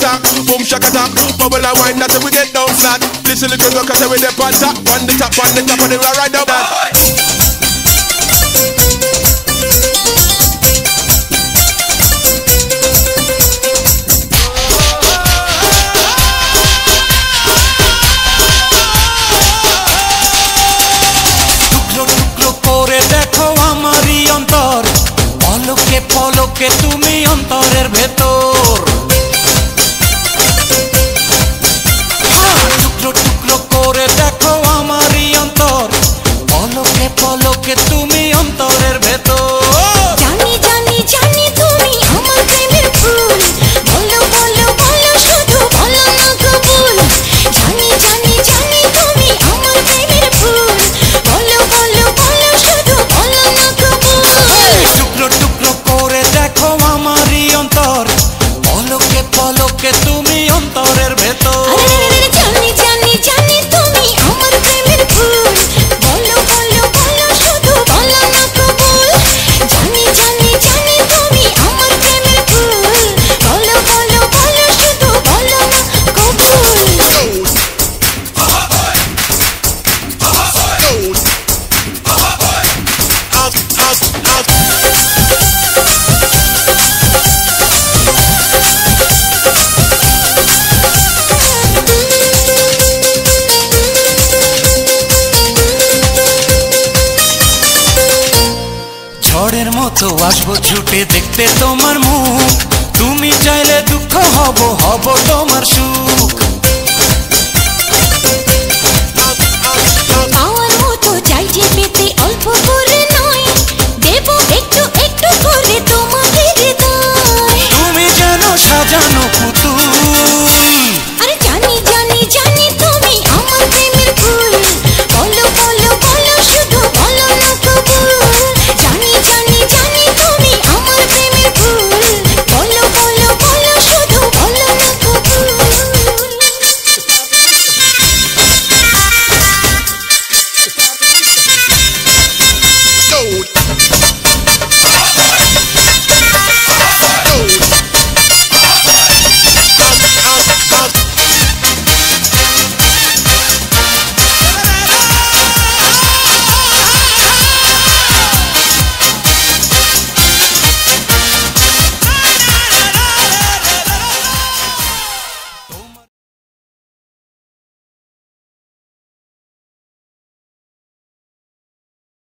attack, boom shakata. Bubble and wine, that's how we get down flat. Listen little girl, cause we dey on top of the top of the right now. পলকে তুমি অন্তরের ভেতর টুকরো টুকরো করে দেখো আমারই অন্তর পলকে পলকে তুমি অন্তরের ভেতর জানি জানি জানি তুমি আমার প্রেমের ফুল বলো বলো বলো শুধু বলো না কবুল জানি জানি জানি তুমি আমার প্রেমের ফুল বলো বলো বলো শুধু বলো না কবুল টুকরো টুকরো করে দেখো আমারই অন্তর পলকে পলকে তুমি অন্তরের ভেতর জানি জানি জানি তুমি আমার প্রেমের ফুল বলো বলো বলো শুধু বলো না কবুল জানি জানি জানি তুমি আমার প্রেমের ফুল বলো বলো বলো শুধু বলো না কবুল ঝড়ের মতো আসবো ছুটে দেখতে তোমার মুখ তুমি চাইলে দুঃখ হব হব তোমার সুখ